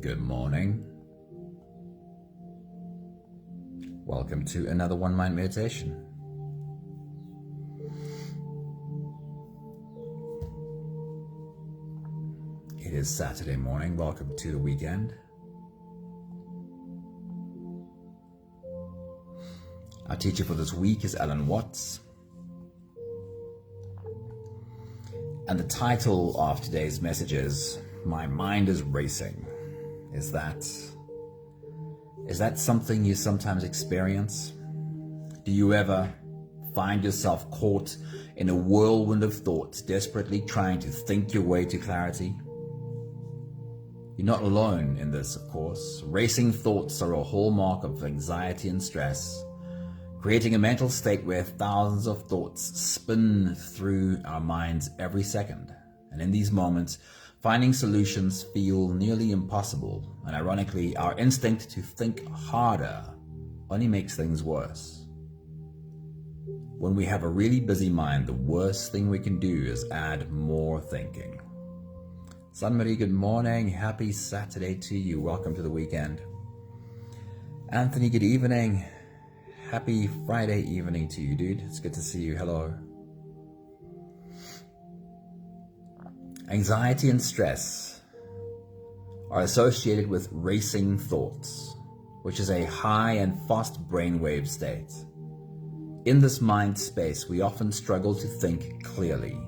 Good morning. Welcome to another One Mind meditation. It is Saturday morning. Welcome to the weekend. Our teacher for this week is Alan Watts. And the title of today's message is My Mind is Racing. Is that something you sometimes experience? Do you ever find yourself caught in a whirlwind of thoughts, desperately trying to think your way to clarity? You're not alone in this, of course. Racing thoughts are a hallmark of anxiety and stress, creating a mental state where thousands of thoughts spin through our minds every second. And in these moments, finding solutions feel nearly impossible, and ironically, our instinct to think harder only makes things worse. When we have a really busy mind, the worst thing we can do is add more thinking. Sunmarie, good morning. Happy Saturday to you. Welcome to the weekend. Anthony, good evening. Happy Friday evening to you, dude. It's good to see you. Hello. Anxiety and stress are associated with racing thoughts, which is a high and fast brainwave state. In this mind space, we often struggle to think clearly.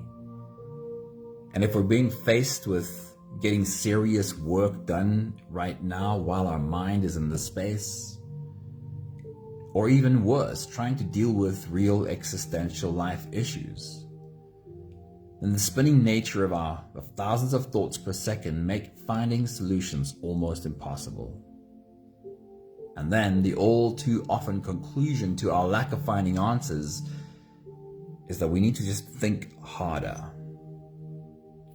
And if we're being faced with getting serious work done right now while our mind is in this space, or even worse, trying to deal with real existential life issues, then the spinning nature of thousands of thoughts per second make finding solutions almost impossible. And then the all too often conclusion to our lack of finding answers is that we need to just think harder.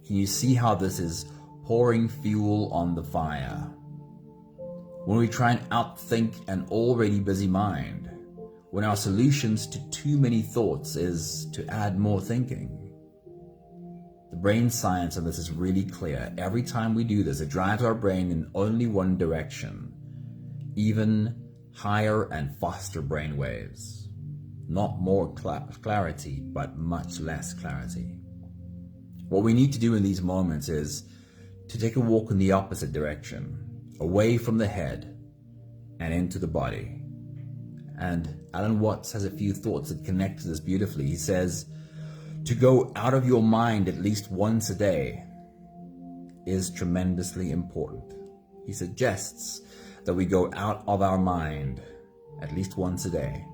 Can you see how this is pouring fuel on the fire? When we try and outthink an already busy mind, when our solutions to too many thoughts is to add more thinking. The brain science of this is really clear. Every time we do this, it drives our brain in only one direction, even higher and faster brain waves. Not more clarity, but much less clarity. What we need to do in these moments is to take a walk in the opposite direction, away from the head and into the body. And Alan Watts has a few thoughts that connect to this beautifully. He says, to go out of your mind at least once a day is tremendously important. He suggests that we go out of our mind at least once a day.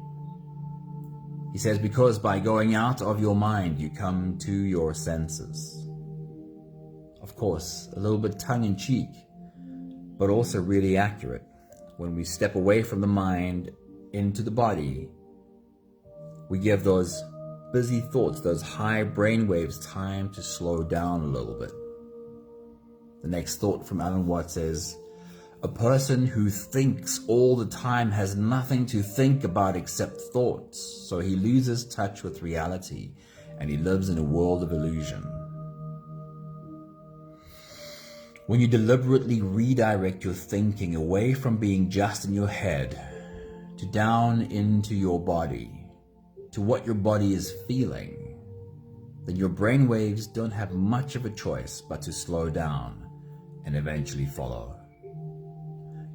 He says, because by going out of your mind, you come to your senses. Of course, a little bit tongue-in-cheek, but also really accurate. When we step away from the mind into the body, we give those busy thoughts, those high brain waves, time to slow down a little bit. The next thought from Alan Watts is, a person who thinks all the time has nothing to think about except thoughts, so he loses touch with reality and he lives in a world of illusion. When you deliberately redirect your thinking away from being just in your head to down into your body, to what your body is feeling, then your brain waves don't have much of a choice but to slow down and eventually follow.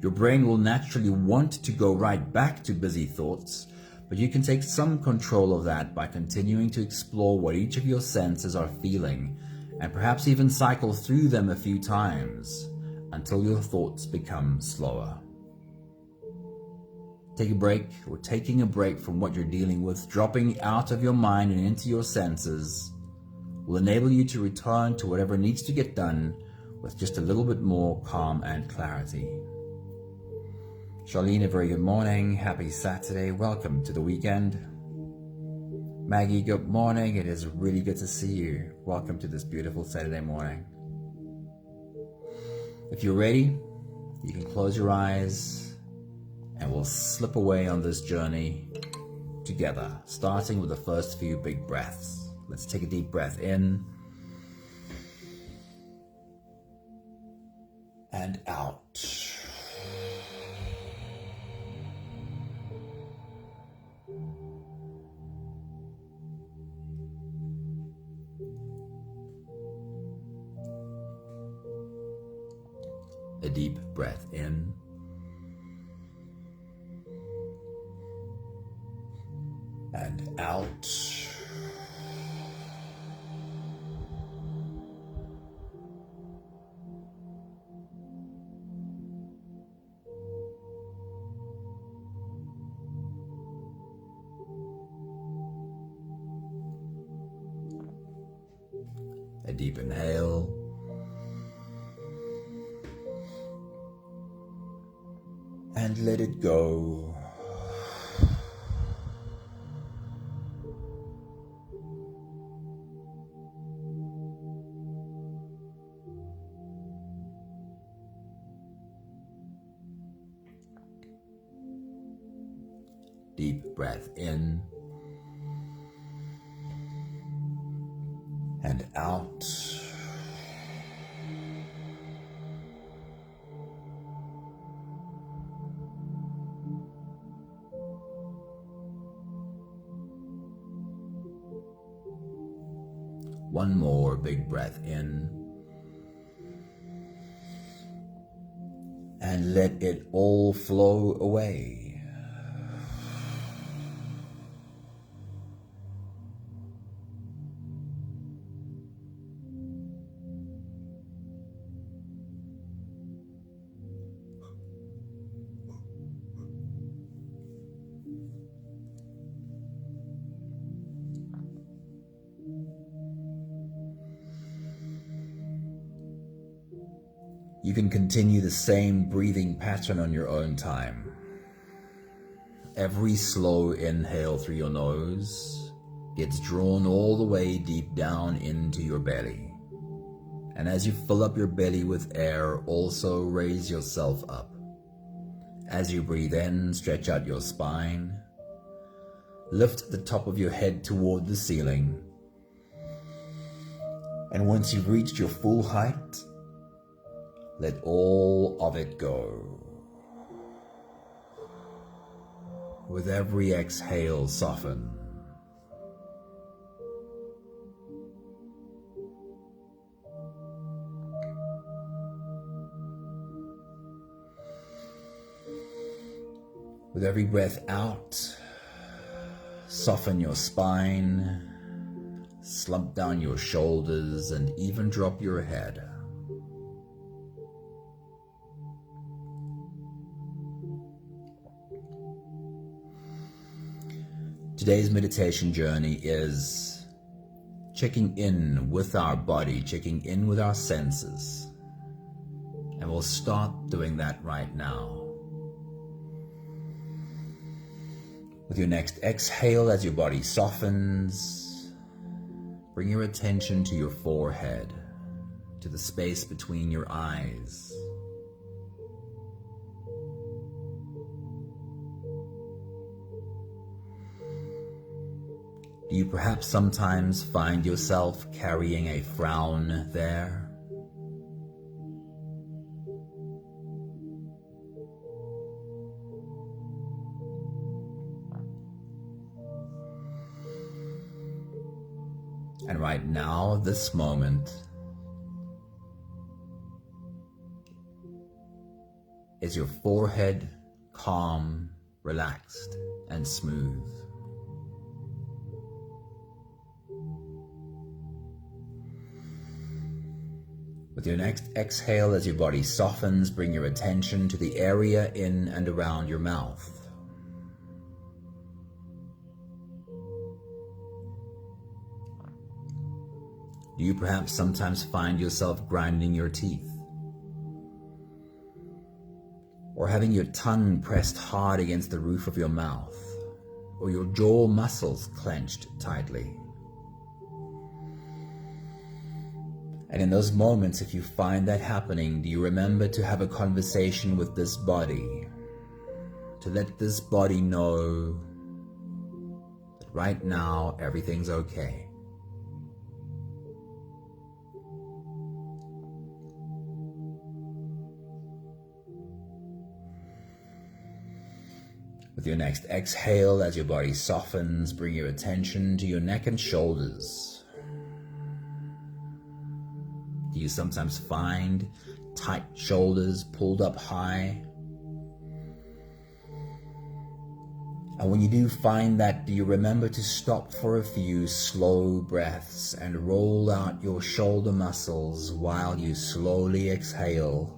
Your brain will naturally want to go right back to busy thoughts, but you can take some control of that by continuing to explore what each of your senses are feeling and perhaps even cycle through them a few times until your thoughts become slower. Take a break, or taking a break from what you're dealing with, dropping out of your mind and into your senses, will enable you to return to whatever needs to get done with just a little bit more calm and clarity. Charlene, a very good morning. Happy Saturday. Welcome to the weekend. Maggie, good morning. It is really good to see you. Welcome to this beautiful Saturday morning. If you're ready, you can close your eyes and we'll slip away on this journey together, starting with the first few big breaths. Let's take a deep breath in and out. A deep breath in and out. A deep inhale and let it go. Deep breath in and out. One more big breath in and let it all flow away. You can continue the same breathing pattern on your own time. Every slow inhale through your nose gets drawn all the way deep down into your belly. And as you fill up your belly with air, also raise yourself up. As you breathe in, stretch out your spine. Lift the top of your head toward the ceiling. And once you've reached your full height, let all of it go. With every exhale, soften. With every breath out, soften your spine, slump down your shoulders, and even drop your head. Today's meditation journey is checking in with our body, checking in with our senses. And we'll start doing that right now. With your next exhale, as your body softens, bring your attention to your forehead, to the space between your eyes. Do you perhaps sometimes find yourself carrying a frown there? And right now, this moment, is your forehead calm, relaxed, and smooth? With your next exhale, as your body softens, bring your attention to the area in and around your mouth. Do you perhaps sometimes find yourself grinding your teeth? Or having your tongue pressed hard against the roof of your mouth? Or your jaw muscles clenched tightly? And in those moments, if you find that happening, do you remember to have a conversation with this body? To let this body know that right now everything's okay. With your next exhale, as your body softens, bring your attention to your neck and shoulders. Do you sometimes find tight shoulders pulled up high? And when you do find that, do you remember to stop for a few slow breaths and roll out your shoulder muscles while you slowly exhale?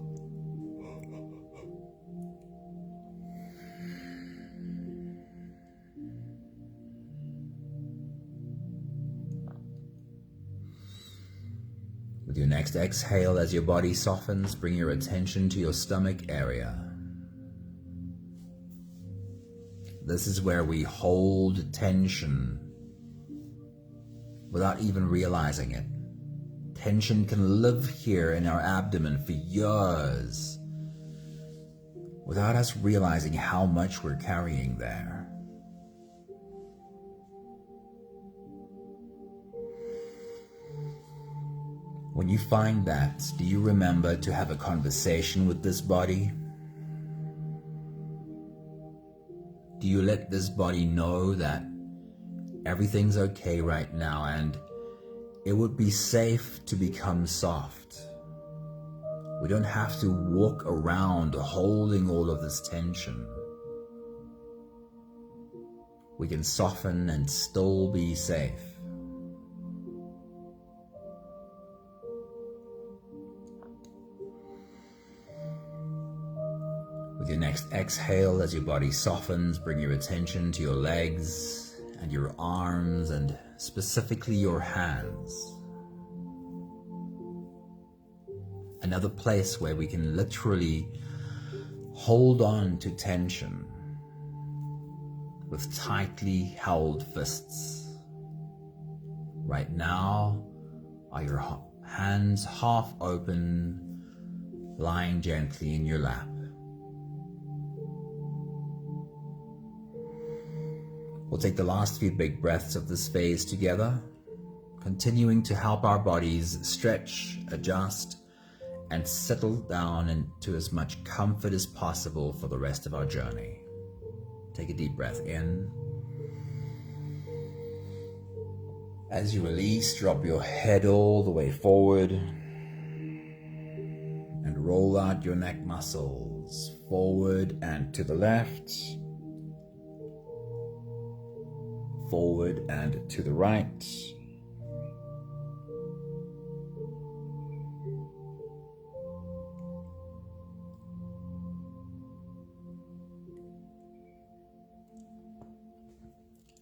With your next exhale, as your body softens, bring your attention to your stomach area. This is where we hold tension without even realizing it. Tension can live here in our abdomen for years without us realizing how much we're carrying there. When you find that, do you remember to have a conversation with this body? Do you let this body know that everything's okay right now and it would be safe to become soft? We don't have to walk around holding all of this tension. We can soften and still be safe. With your next exhale, as your body softens, bring your attention to your legs and your arms and specifically your hands. Another place where we can literally hold on to tension with tightly held fists. Right now, are your hands half open, lying gently in your lap. We'll take the last few big breaths of this phase together, continuing to help our bodies stretch, adjust, and settle down into as much comfort as possible for the rest of our journey. Take a deep breath in. As you release, drop your head all the way forward and roll out your neck muscles forward and to the left, forward and to the right.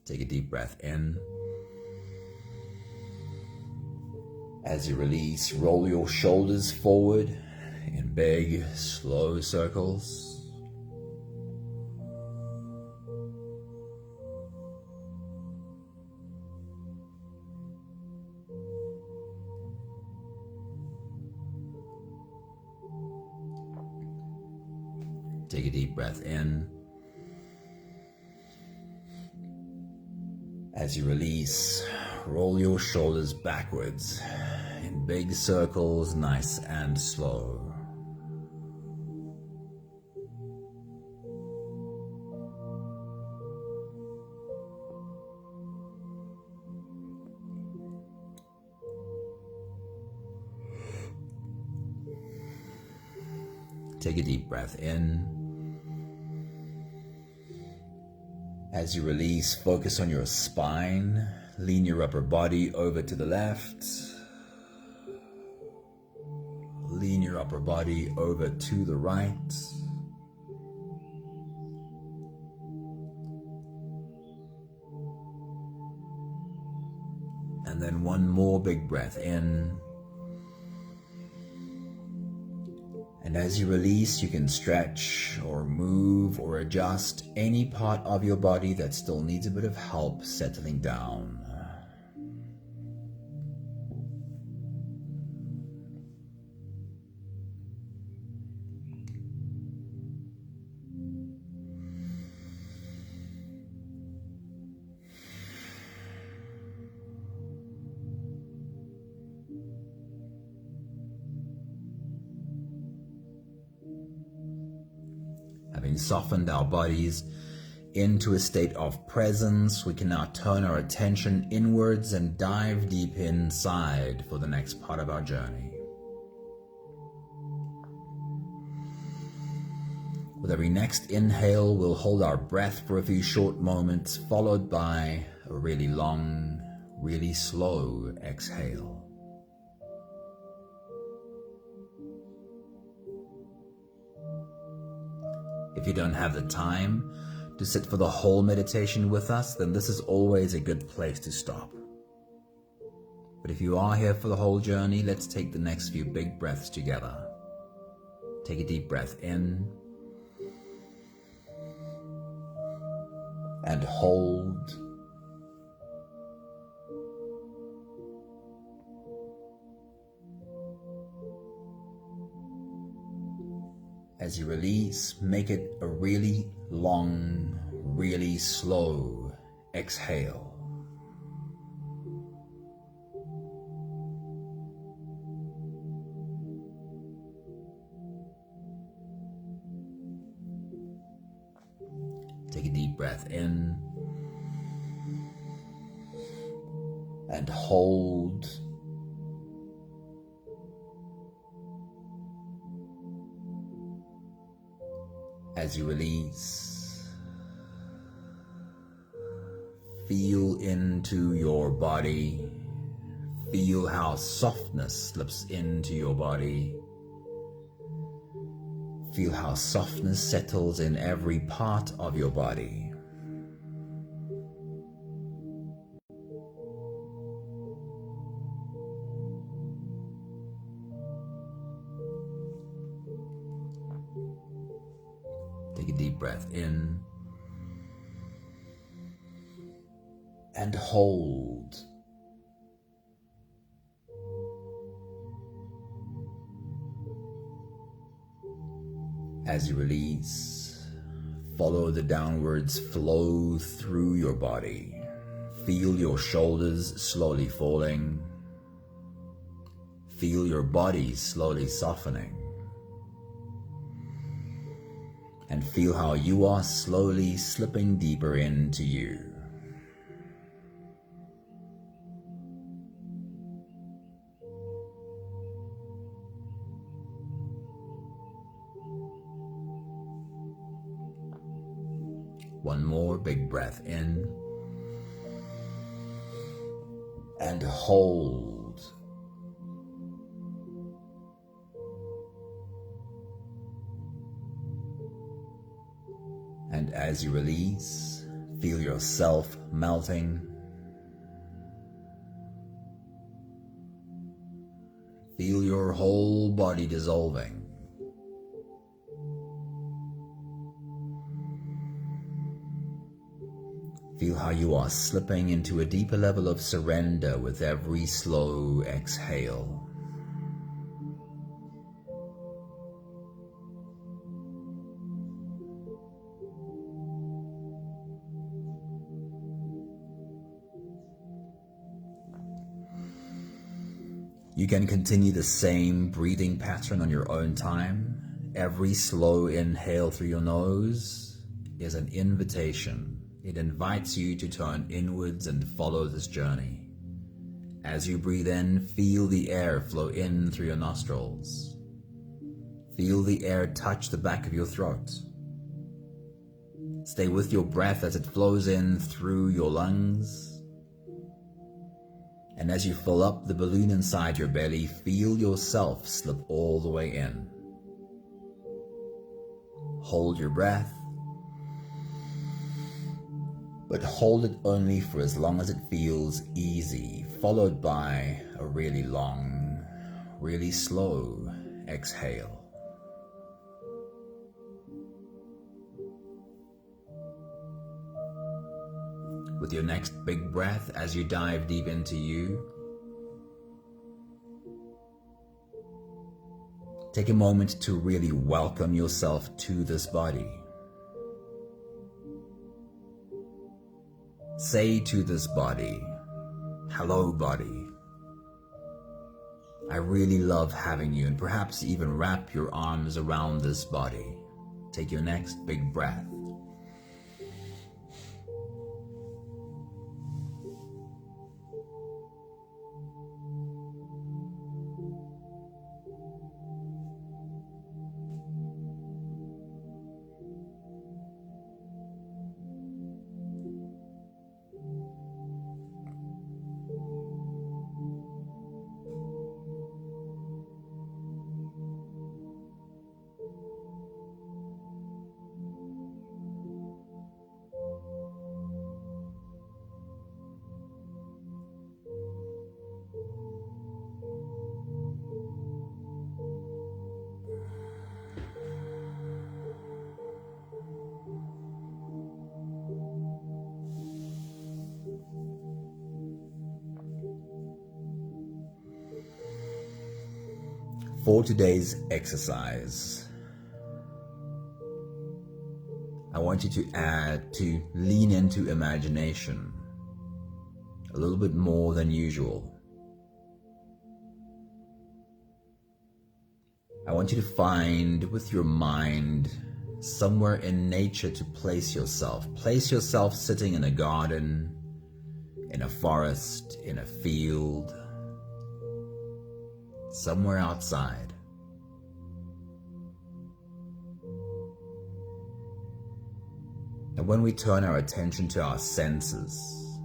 Take a deep breath in. As you release, roll your shoulders forward in big, slow circles. Take a deep breath in. As you release, roll your shoulders backwards in big circles, nice and slow. Take a deep breath in. As you release, focus on your spine. Lean your upper body over to the left. Lean your upper body over to the right. And then one more big breath in. And as you release, you can stretch or move or adjust any part of your body that still needs a bit of help settling down. Having softened our bodies, into a state of presence, we can now turn our attention inwards and dive deep inside for the next part of our journey. With every next inhale, we'll hold our breath for a few short moments, followed by a really long, really slow exhale. If you don't have the time to sit for the whole meditation with us, then this is always a good place to stop. But if you are here for the whole journey, let's take the next few big breaths together. Take a deep breath in and hold. As you release, make it a really long, really slow exhale. Take a deep breath in and hold. As you release, feel into your body. Feel how softness slips into your body. Feel how softness settles in every part of your body. Take a deep breath in and hold. As you release, follow the downwards flow through your body. Feel your shoulders slowly falling. Feel your body slowly softening. And feel how you are slowly slipping deeper into you. One more big breath in and hold. And as you release, feel yourself melting. Feel your whole body dissolving. Feel how you are slipping into a deeper level of surrender with every slow exhale. You can continue the same breathing pattern on your own time. Every slow inhale through your nose is an invitation. It invites you to turn inwards and follow this journey. As you breathe in, feel the air flow in through your nostrils. Feel the air touch the back of your throat. Stay with your breath as it flows in through your lungs. And as you fill up the balloon inside your belly, feel yourself slip all the way in. Hold your breath, but hold it only for as long as it feels easy, followed by a really long, really slow exhale. With your next big breath, as you dive deep into you, take a moment to really welcome yourself to this body. Say to this body, "Hello, body. I really love having you," and perhaps even wrap your arms around this body. Take your next big breath. For today's exercise, I want you to lean into imagination a little bit more than usual. I want you to find with your mind somewhere in nature to place yourself. Place yourself sitting in a garden, in a forest, in a field, somewhere outside. And when we turn our attention to our senses,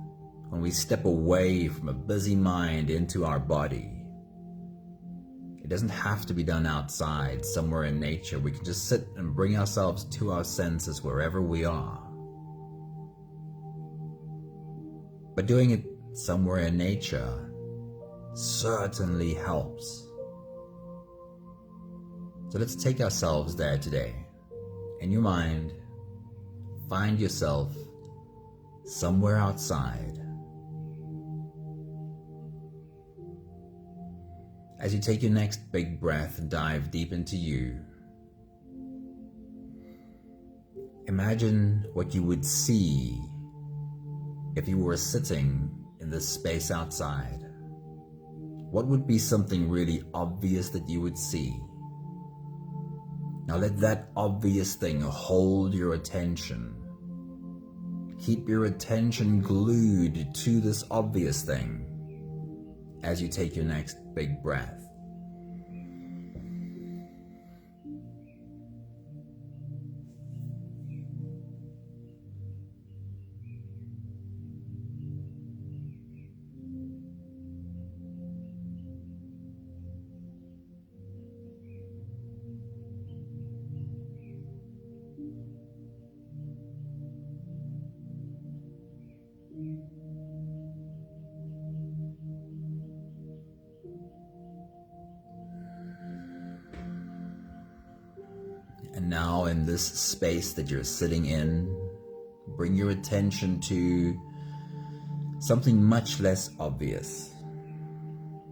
when we step away from a busy mind into our body, it doesn't have to be done outside, somewhere in nature. We can just sit and bring ourselves to our senses wherever we are. But doing it somewhere in nature certainly helps. So let's take ourselves there today. In your mind, find yourself somewhere outside. As you take your next big breath and dive deep into you, imagine what you would see if you were sitting in this space outside. What would be something really obvious that you would see? Now let that obvious thing hold your attention. Keep your attention glued to this obvious thing as you take your next big breath. And now in this space that you're sitting in, bring your attention to something much less obvious.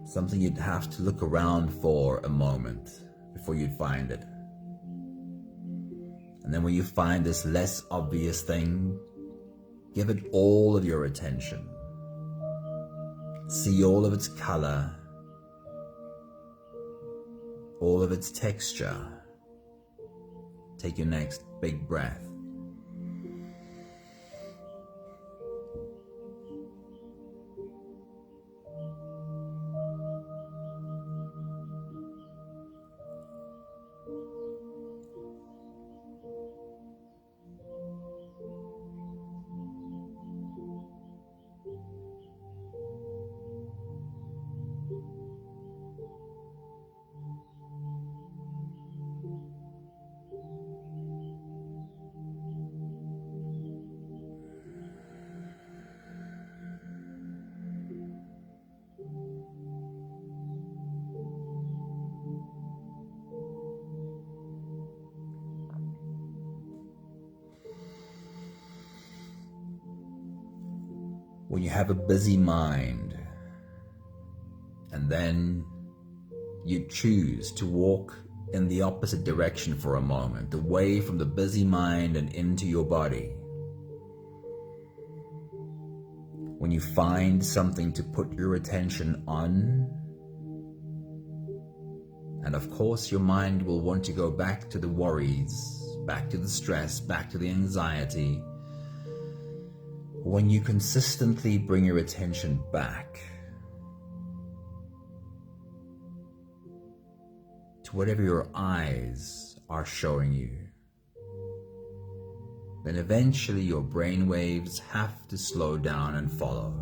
Something you'd have to look around for a moment before you'd find it. And then when you find this less obvious thing, give it all of your attention. See all of its color, all of its texture. Take your next big breath. When you have a busy mind and then you choose to walk in the opposite direction for a moment, away from the busy mind and into your body, when you find something to put your attention on, and of course your mind will want to go back to the worries, back to the stress, back to the anxiety. When you consistently bring your attention back to whatever your eyes are showing you, then eventually your brain waves have to slow down and follow.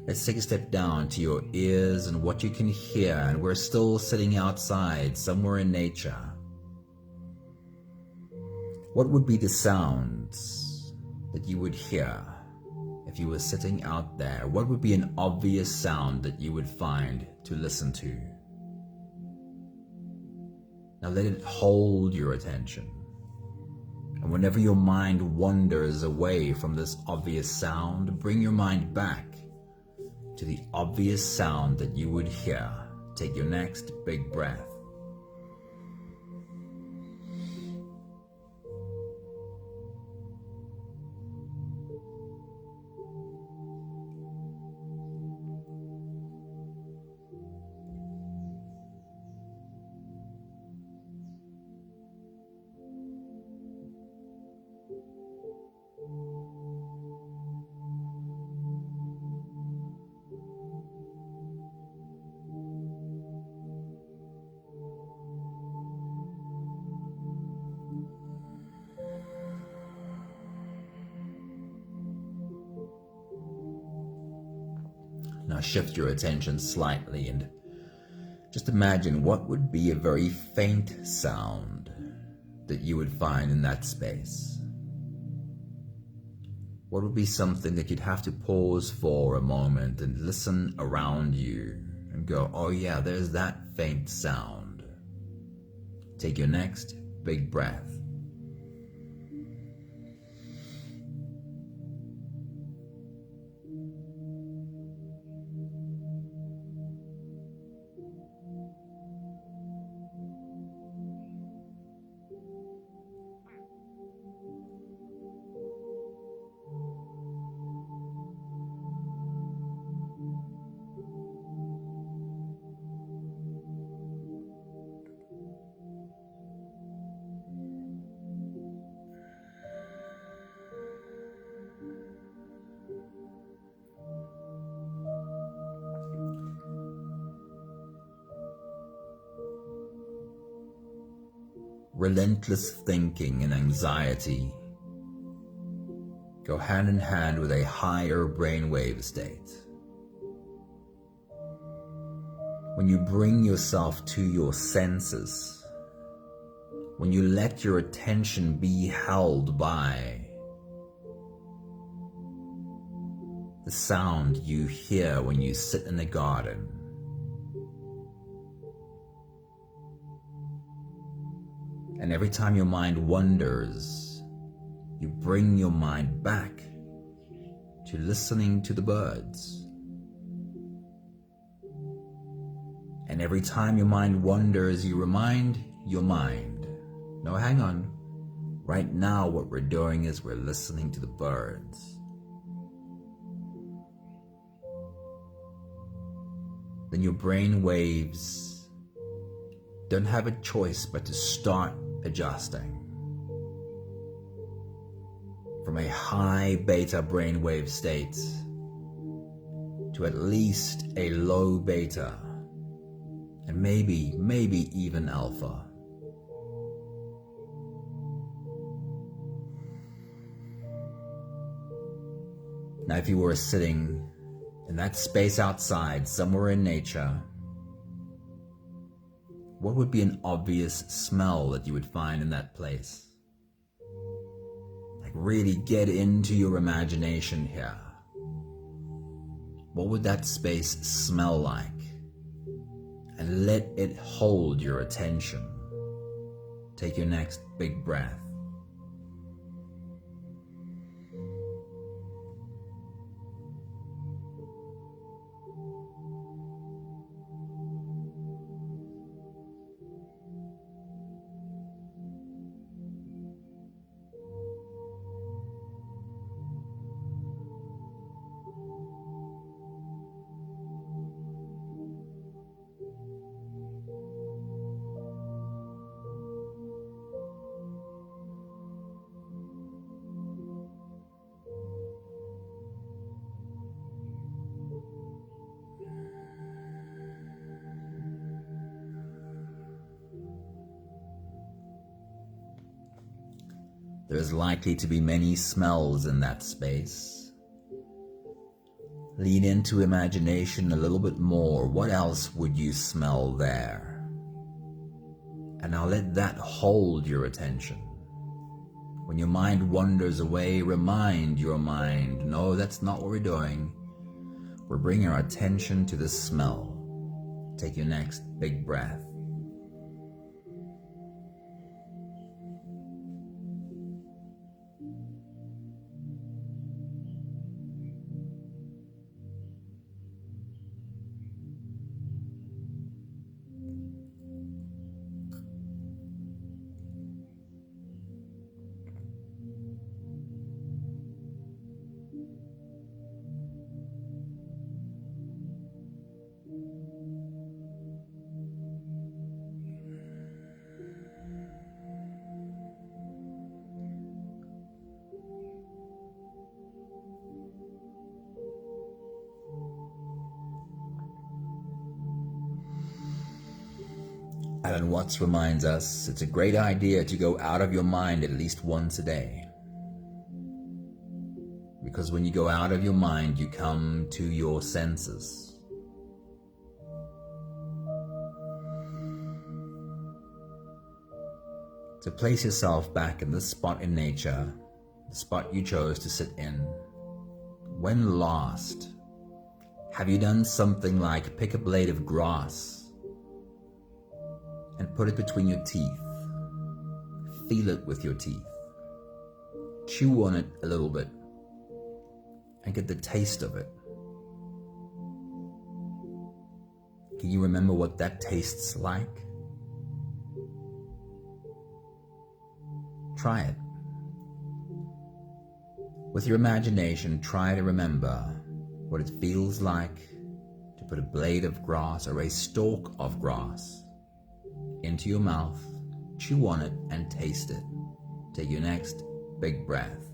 Let's take a step down to your ears and what you can hear, and we're still sitting outside somewhere in nature. What would be the sounds that you would hear if you were sitting out there? What would be an obvious sound that you would find to listen to? Now let it hold your attention. And whenever your mind wanders away from this obvious sound, bring your mind back to the obvious sound that you would hear. Take your next big breath. Now shift your attention slightly and just imagine what would be a very faint sound that you would find in that space. What would be something that you'd have to pause for a moment and listen around you and go, oh yeah, there's that faint sound. Take your next big breath. Relentless thinking and anxiety go hand in hand with a higher brainwave state. When you bring yourself to your senses, when you let your attention be held by the sound you hear when you sit in the garden, and every time your mind wanders, you bring your mind back to listening to the birds. And every time your mind wanders, you remind your mind, no, hang on. Right now what we're doing is we're listening to the birds. Then your brain waves don't have a choice but to start adjusting from a high beta brainwave state to at least a low beta, and maybe even alpha. Now, if you were sitting in that space outside, somewhere in nature, what would be an obvious smell that you would find in that place? Like, really get into your imagination here. What would that space smell like? And let it hold your attention. Take your next big breath. There's likely to be many smells in that space. Lean into imagination a little bit more. What else would you smell there? And now let that hold your attention. When your mind wanders away, remind your mind, no, that's not what we're doing. We're bringing our attention to the smell. Take your next big breath. Alan Watts reminds us it's a great idea to go out of your mind at least once a day. Because when you go out of your mind, you come to your senses. So place yourself back in this spot in nature, the spot you chose to sit in. When last have you done something like pick a blade of grass and put it between your teeth? Feel it with your teeth. Chew on it a little bit and get the taste of it. Can you remember what that tastes like? Try it. With your imagination, try to remember what it feels like to put a blade of grass or a stalk of grass into your mouth, chew on it, and taste it. Take your next big breath.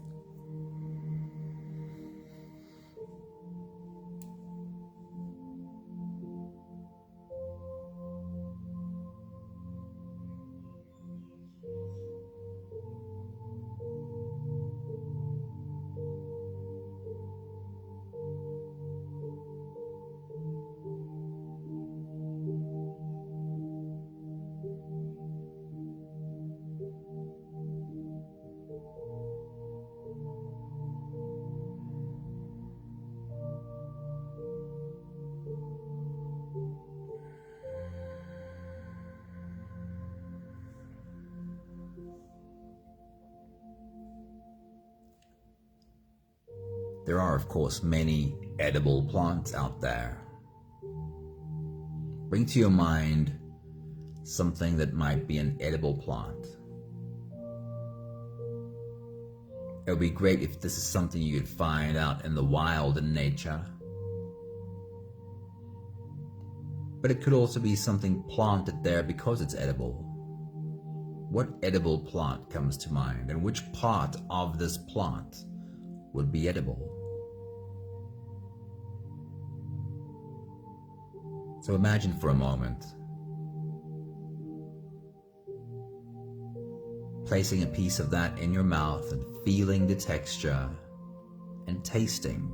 There are, of course, many edible plants out there. Bring to your mind something that might be an edible plant. It would be great if this is something you could find out in the wild in nature. But it could also be something planted there because it's edible. What edible plant comes to mind, and which part of this plant would be edible? So imagine for a moment placing a piece of that in your mouth and feeling the texture and tasting.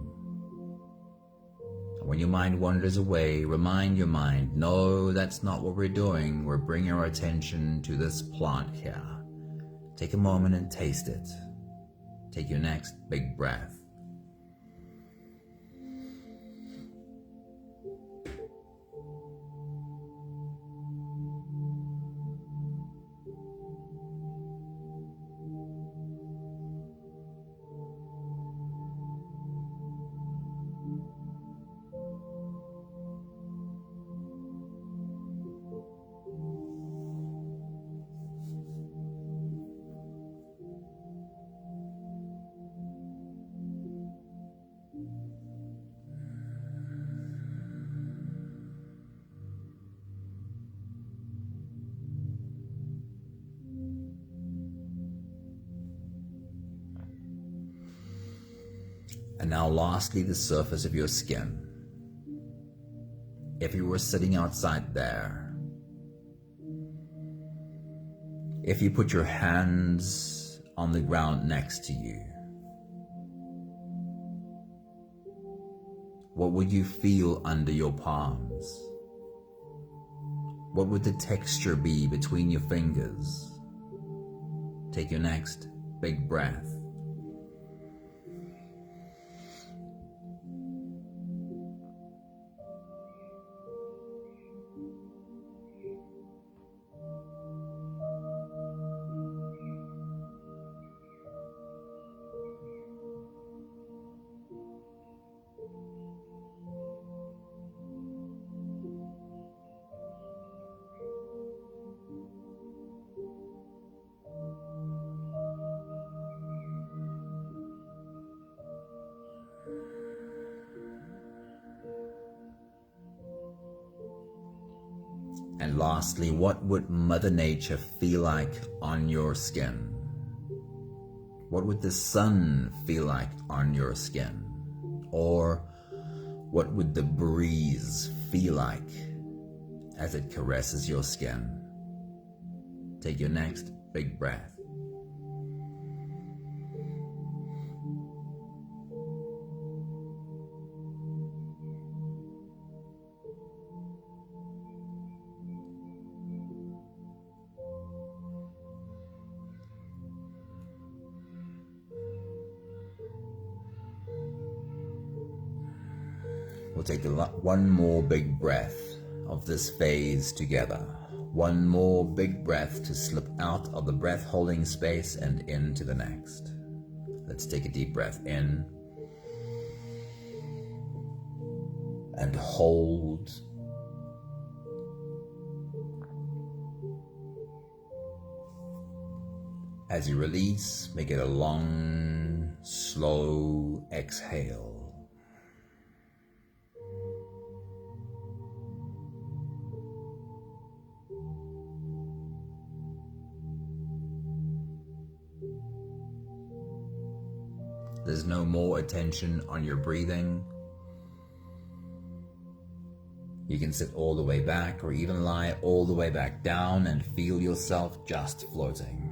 And when your mind wanders away, remind your mind, no, that's not what we're doing. We're bringing our attention to this plant here. Take a moment and taste it. Take your next big breath. And now lastly, the surface of your skin. If you were sitting outside there, if you put your hands on the ground next to you, what would you feel under your palms? What would the texture be between your fingers? Take your next big breath. And lastly, what would Mother Nature feel like on your skin? What would the sun feel like on your skin? Or what would the breeze feel like as it caresses your skin? take your next big breath. We'll take one more big breath of this phase together. One more big breath to slip out of the breath holding space and into the next. Let's take a deep breath in and hold. As you release, make it a long, slow exhale. There's no more attention on your breathing. You can sit all the way back or even lie all the way back down and feel yourself just floating.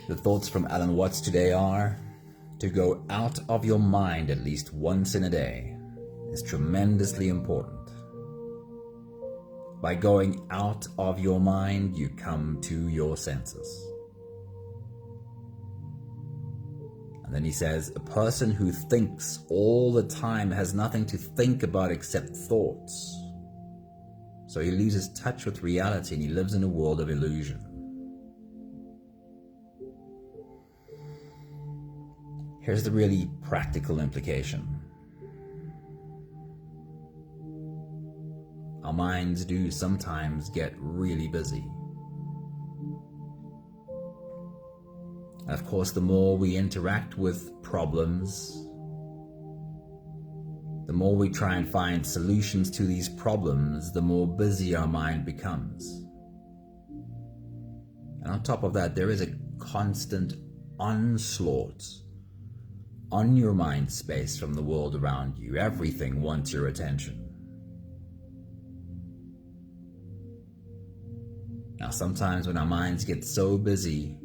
The thoughts from Alan Watts today are: to go out of your mind at least once in a day is tremendously important. By going out of your mind, you come to your senses. And then he says, a person who thinks all the time has nothing to think about except thoughts. So he loses touch with reality and he lives in a world of illusion. Here's the really practical implication. Our minds do sometimes get really busy. And of course, the more we interact with problems, the more we try and find solutions to these problems, the more busy our mind becomes. And on top of that, there is a constant onslaught on your mind space from the world around you. Everything wants your attention. Now, sometimes when our minds get so busy,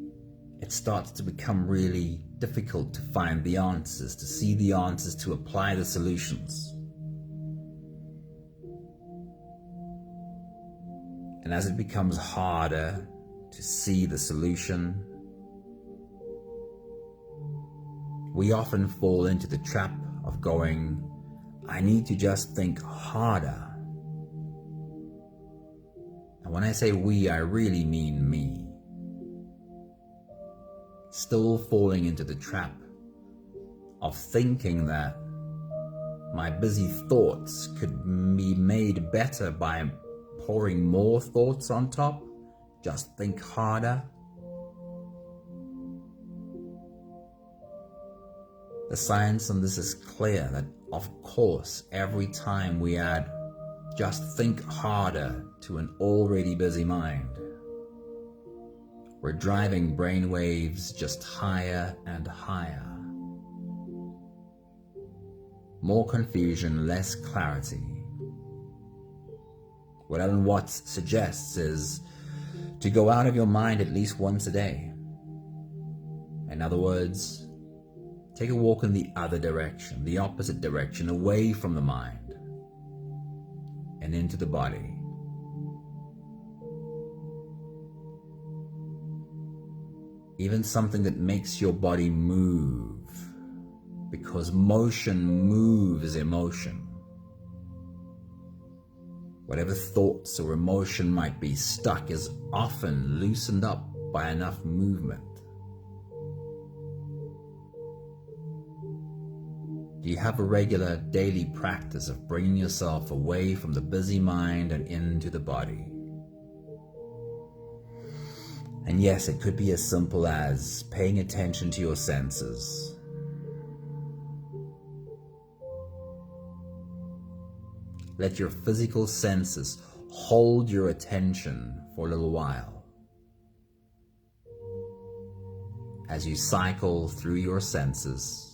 it starts to become really difficult to find the answers, to see the answers, to apply the solutions. And as it becomes harder to see the solution, we often fall into the trap of going, I need to just think harder. And when I say we, I really mean me. Still falling into the trap of thinking that my busy thoughts could be made better by pouring more thoughts on top. Just think harder. The science on this is clear that, of course, every time we add just think harder to an already busy mind, we're driving brain waves just higher and higher. More confusion, less clarity. What Alan Watts suggests is to go out of your mind at least once a day. In other words, take a walk in the other direction, the opposite direction, away from the mind and into the body. Even something that makes your body move, because motion moves emotion. Whatever thoughts or emotion might be stuck is often loosened up by enough movement. Do you have a regular daily practice of bringing yourself away from the busy mind and into the body? And yes, it could be as simple as paying attention to your senses. Let your physical senses hold your attention for a little while. as you cycle through your senses.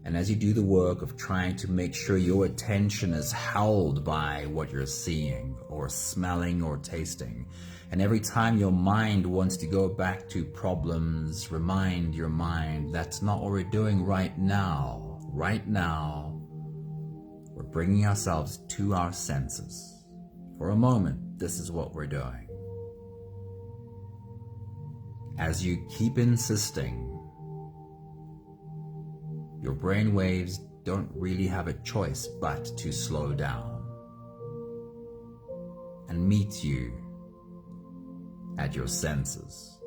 And as you do the work of trying to make sure your attention is held by what you're seeing or smelling or tasting, and every time your mind wants to go back to problems, remind your mind that's not what we're doing right now. Right now, we're bringing ourselves to our senses. For a moment, this is what we're doing. As you keep insisting, your brain waves don't really have a choice but to slow down and meet you at your senses.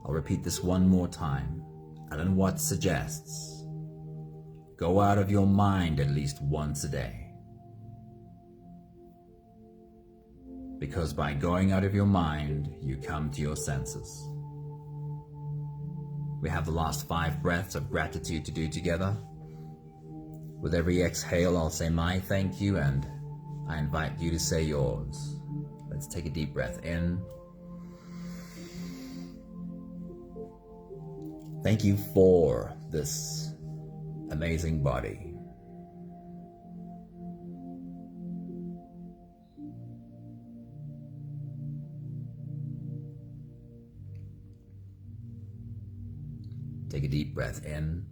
I'll repeat this one more time. Alan Watts suggests, go out of your mind at least once a day. Because by going out of your mind, you come to your senses. We have the last 5 breaths of gratitude to do together. With every exhale, I'll say my thank you, and I invite you to say yours. Let's take a deep breath in. Thank you for this amazing body. Take a deep breath in.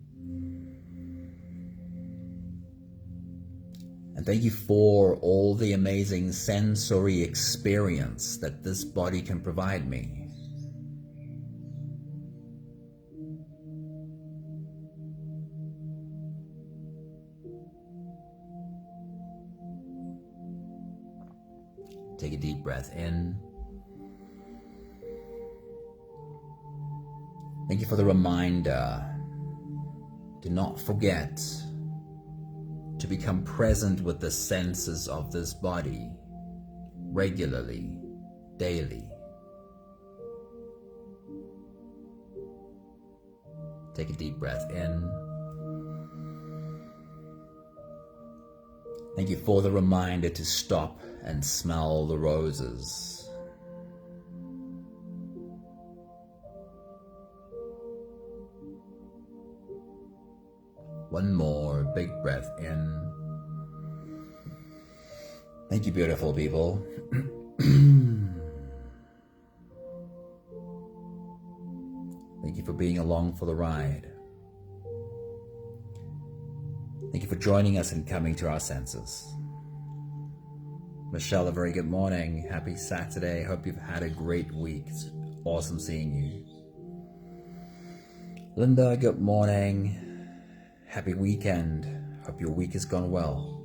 And thank you for all the amazing sensory experience that this body can provide me. Take a deep breath in. Thank you for the reminder to not forget to become present with the senses of this body regularly, daily. Take a deep breath in. Thank you for the reminder to stop and smell the roses. One more big breath in. Thank you, beautiful people. Thank you for being along for the ride. Thank you for joining us and coming to our senses. Michelle, a very good morning. Happy Saturday. Hope you've had a great week. It's awesome seeing you. Linda, good morning. Happy weekend. Hope your week has gone well.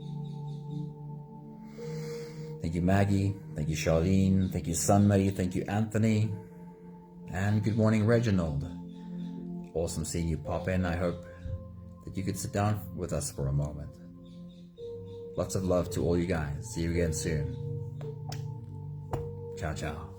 Thank you, Maggie. Thank you, Charlene. Thank you, Sunmay. Thank you, Anthony. And good morning, Reginald. Awesome seeing you pop in. I hope that you could sit down with us for a moment. Lots of love to all you guys. See you again soon. Ciao, ciao.